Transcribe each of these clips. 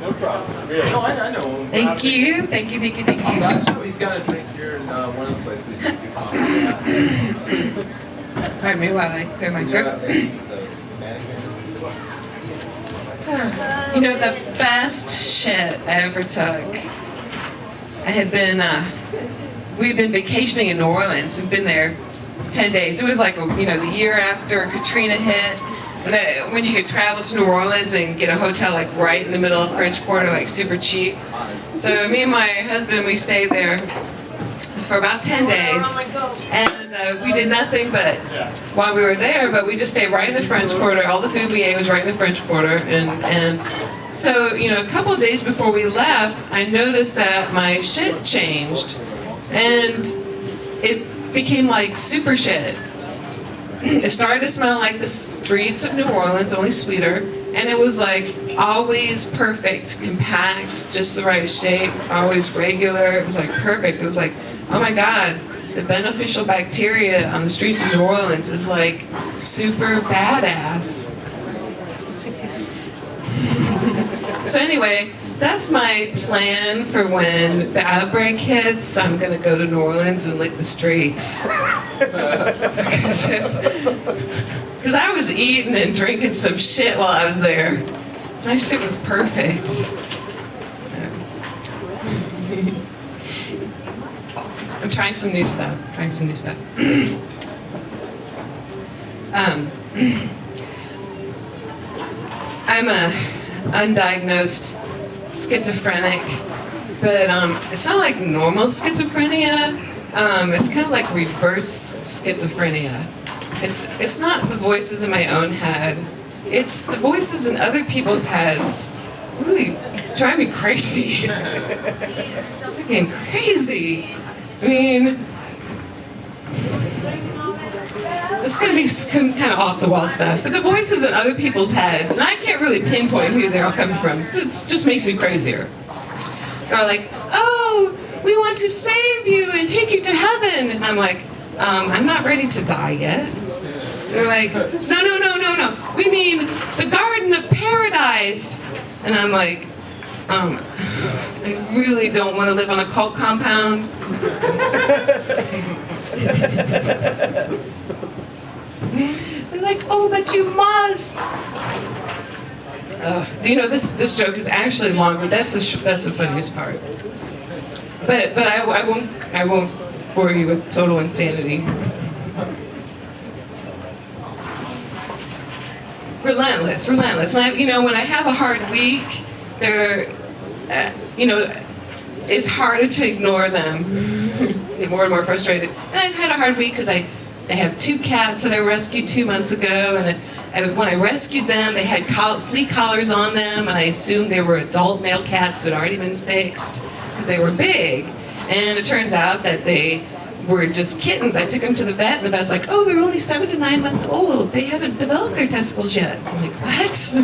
No problem. Really? No, I know him. Thank you. Thank you. Actually, he's got a drink here in one of the places we do coffee. Pardon me while I clear my throat. You know, the best shit I ever took. We'd been vacationing in New Orleans. We'd been there 10 days. It was like, the year after Katrina hit. When you could travel to New Orleans and get a hotel like right in the middle of French Quarter, like super cheap. So me and my husband, we stayed there for about 10 days. And we did nothing but while we were there, but we just stayed right in the French Quarter. All the food we ate was right in the French Quarter. And so, a couple of days before we left, I noticed that my shit changed. And it became like super shit. It started to smell like the streets of New Orleans, only sweeter. And it was like always perfect, compact, just the right shape, always regular. It was like perfect. It was like, oh my God, the beneficial bacteria on the streets of New Orleans is like super badass. So anyway, that's my plan for when the outbreak hits. I'm gonna go to New Orleans and lick the streets. Because I was eating and drinking some shit while I was there. My shit was perfect. I'm trying some new stuff. I'm a undiagnosed schizophrenic, but it's not like normal schizophrenia. It's kind of like reverse schizophrenia. It's not the voices in my own head. It's the voices in other people's heads. Really drive me crazy. Fucking crazy. I mean, it's gonna be kind of off the wall stuff, but the voices in other people's heads, and I can't really pinpoint who they're all coming from. It just makes me crazier. They're like, oh, we want to save you and take you to heaven. And I'm like, I'm not ready to die yet. And they're like, no. We mean the Garden of Paradise. And I'm like, I really don't want to live on a cult compound. They're like, oh, but you must. This joke is actually longer. That's the funniest part. But I won't bore you with total insanity. Relentless. And when I have a hard week, it's harder to ignore them. Get more and more frustrated. And I've had a hard week because I have 2 cats that I rescued 2 months ago, and when I rescued them, they had flea collars on them, and I assumed they were adult male cats who had already been fixed because they were big. And it turns out that they were just kittens. I took them to the vet, and the vet's like, oh, they're only 7 to 9 months old. They haven't developed their testicles yet. I'm like, what?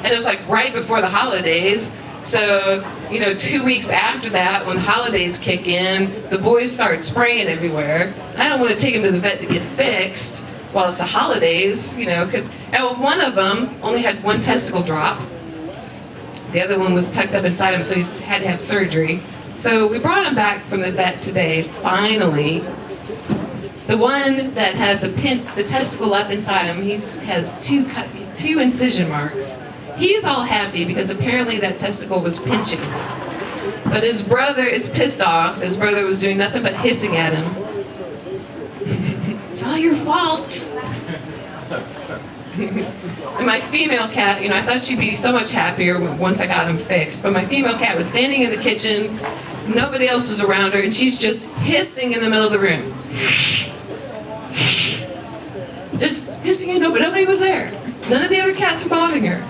And it was like right before the holidays. So, 2 weeks after that, when the holidays kick in, the boys start spraying everywhere. I don't want to take them to the vet to get fixed while it's the holidays, because one of them only had 1 testicle drop. The other one was tucked up inside him, so he had to have surgery. So we brought him back from the vet today, finally. The one that had the testicle up inside him, he has 2 incision marks. He's all happy because apparently that testicle was pinching. But his brother is pissed off. His brother was doing nothing but hissing at him. It's all your fault. And my female cat, I thought she'd be so much happier once I got him fixed. But my female cat was standing in the kitchen. Nobody else was around her, and she's just hissing in the middle of the room. Just hissing and nobody was there. None of the other cats were bothering her.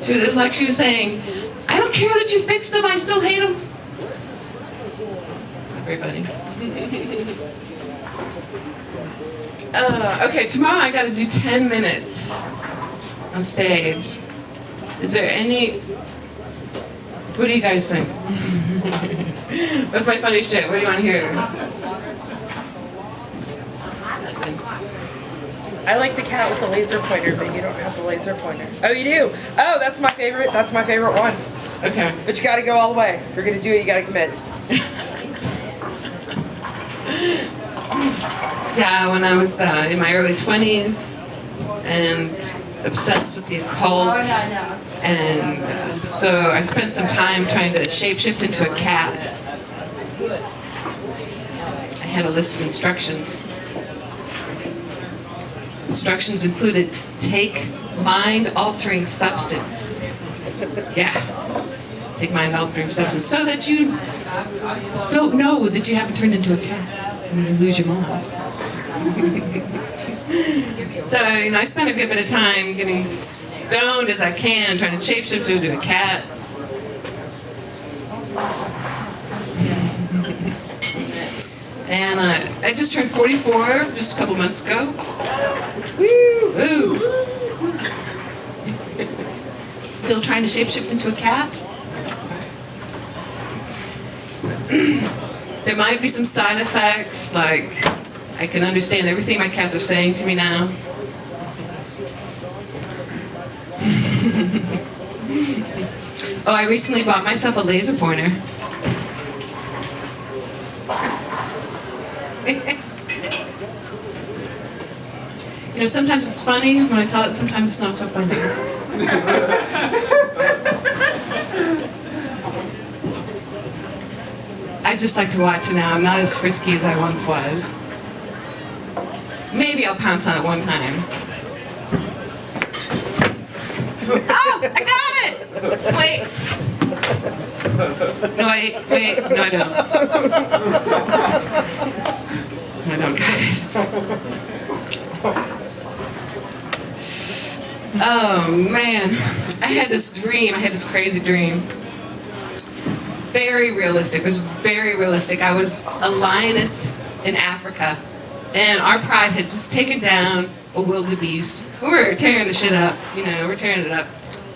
It was like she was saying, I don't care that you fixed him, I still hate him. Very funny. Okay, tomorrow I gotta do 10 minutes on stage. Is there any... What do you guys think? What's my funny shit? What do you want to hear? I like the cat with the laser pointer, but you don't have the laser pointer. Oh, you do? Oh, that's my favorite. That's my favorite one. Okay. But you got to go all the way. If you're gonna do it, you got to commit. Yeah, when I was in my early 20s and obsessed with the occult, and so I spent some time trying to shapeshift into a cat. I had a list of instructions. Instructions included take mind-altering substance. Yeah, take mind-altering substance so that you don't know that you haven't turned into a cat and you lose your mind. So, I spent a good bit of time getting stoned as I can, trying to shapeshift into a cat. And I just turned 44 just a couple months ago. Woo! Woo! Still trying to shapeshift into a cat. There might be some side effects, like I can understand everything my cats are saying to me now. Oh, I recently bought myself a laser pointer. Sometimes it's funny when I tell it, sometimes it's not so funny. I just like to watch it now. I'm not as frisky as I once was. Maybe I'll pounce on it one time. Oh, I got it! Wait. No, wait. No, I don't. I don't got it. Oh, man. I had this crazy dream. Very realistic. It was very realistic. I was a lioness in Africa, and our pride had just taken down a wildebeest. We were tearing the shit up. We're tearing it up.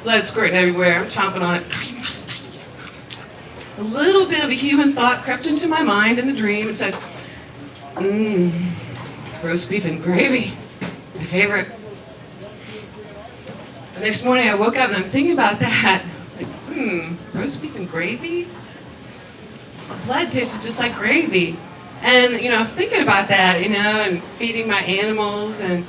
Blood squirting everywhere. I'm chomping on it. A little bit of a human thought crept into my mind in the dream and said, roast beef and gravy. My favorite. The next morning I woke up and I'm thinking about that. Like, roast beef and gravy? Blood tasted just like gravy. And, I was thinking about that, and feeding my animals and,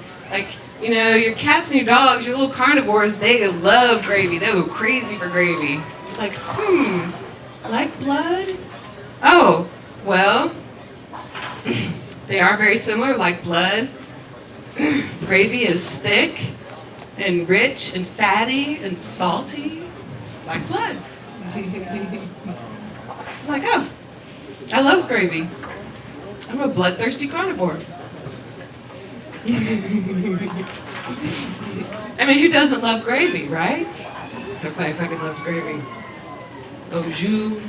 your cats and your dogs, your little carnivores, they love gravy. They go crazy for gravy. It's like, like blood? Oh, well, they are very similar, like blood. Gravy is thick and rich and fatty and salty, like blood. It's like, oh, I love gravy. I'm a bloodthirsty carnivore. I mean, who doesn't love gravy, right? Everybody fucking loves gravy. Au jus,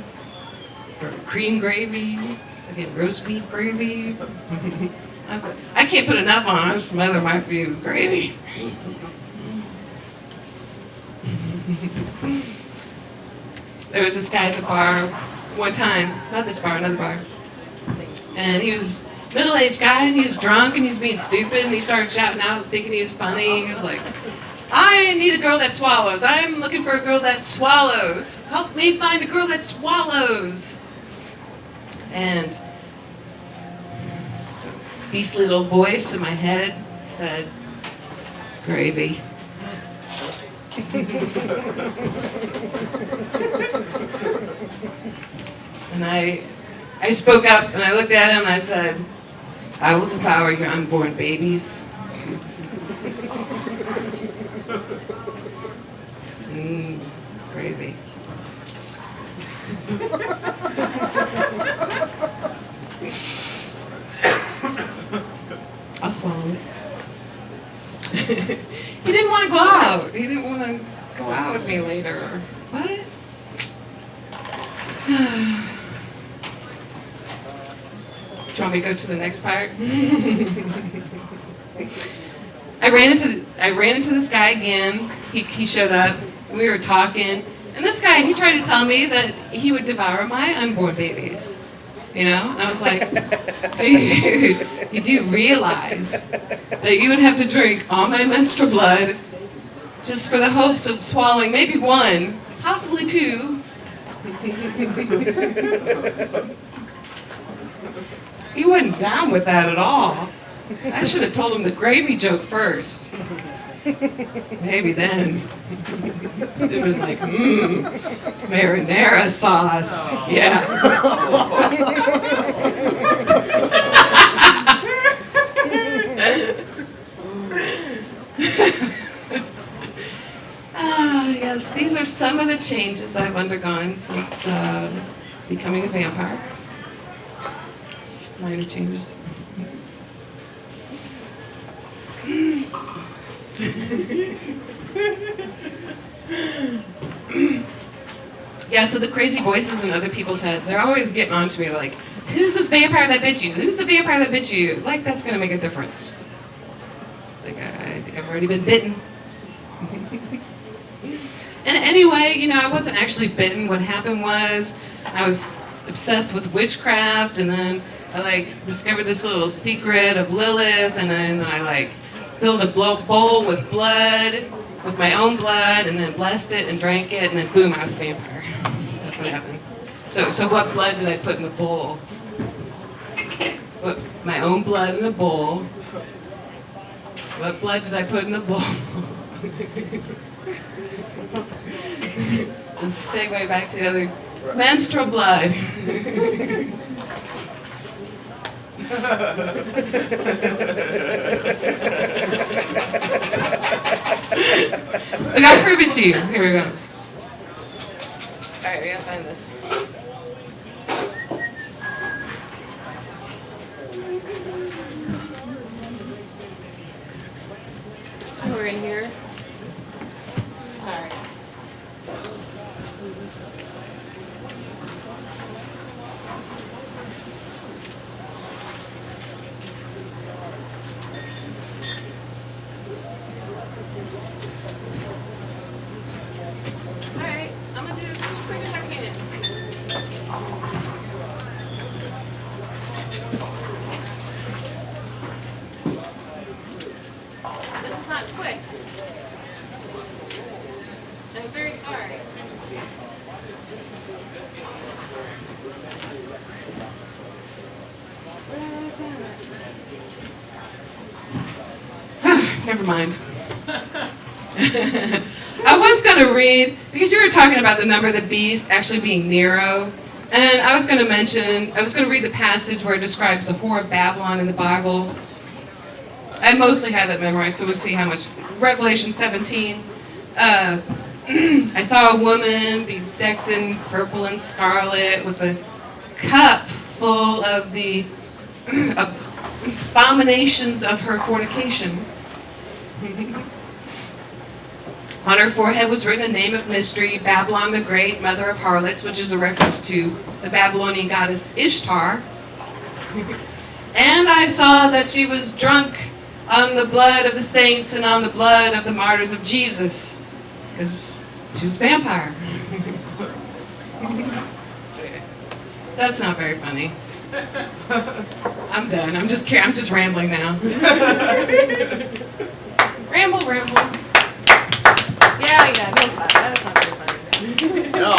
or cream gravy, again, roast beef gravy. I can't put enough on it, smother my food. Gravy. There was this guy at the bar one time, not this bar, another bar. And he was a middle-aged guy, and he was drunk, and he was being stupid, and he started shouting out, thinking he was funny. He was like, I need a girl that swallows. I'm looking for a girl that swallows. Help me find a girl that swallows. And a beastly little voice in my head said, gravy. And I spoke up and I looked at him and I said, I will devour your unborn babies. Gravy. I'll swallow it. He didn't want to go out. He didn't want to go out with me later. What? Do you want me to go to the next part? I ran into this guy again. He showed up. We were talking. And this guy, he tried to tell me that he would devour my unborn babies. you know? And I was like, dude, you do realize that you would have to drink all my menstrual blood just for the hopes of swallowing maybe one, possibly two. He wasn't down with that at all. I should have told him the gravy joke first. Maybe then. It'd been like, marinara sauce. Yeah. Yes, these are some of the changes I've undergone since becoming a vampire. Just minor changes. Yeah, so the crazy voices in other people's heads, they're always getting on to me like, who's this vampire that bit you? Who's the vampire that bit you? Like, that's going to make a difference. Like, I've already been bitten. And anyway, you know, I wasn't actually bitten. What happened was I was obsessed with witchcraft, and then I, like, discovered this little secret of Lilith, and then I, like, filled a bowl with blood, with my own blood, and then blessed it and drank it, and then boom, I was a vampire. That's what happened. So what blood did I put in the bowl? What, my own blood in the bowl. What blood did I put in the bowl? Let's segue back to the other. Menstrual blood. Look, I'll prove it to you. Here we go. Alright, we gotta find this. We're in here. Sorry. Alright, I'm gonna do this as quick as I can. This is not quick. I'm very sorry. Never mind. I was going to read, because you were talking about the number of the beast actually being Nero, and I was going to read the passage where it describes the whore of Babylon in the Bible. I mostly have that memorized, so we'll see how much. Revelation 17. I saw a woman be decked in purple and scarlet with a cup full of the abominations of her fornication. On her forehead was written a name of mystery, Babylon the Great, mother of harlots, which is a reference to the Babylonian goddess Ishtar. And I saw that she was drunk on the blood of the saints and on the blood of the martyrs of Jesus, because she was a vampire. That's not very funny. I'm done. I'm just rambling now. Ramble. Yeah, don't clap. That's not very funny. No.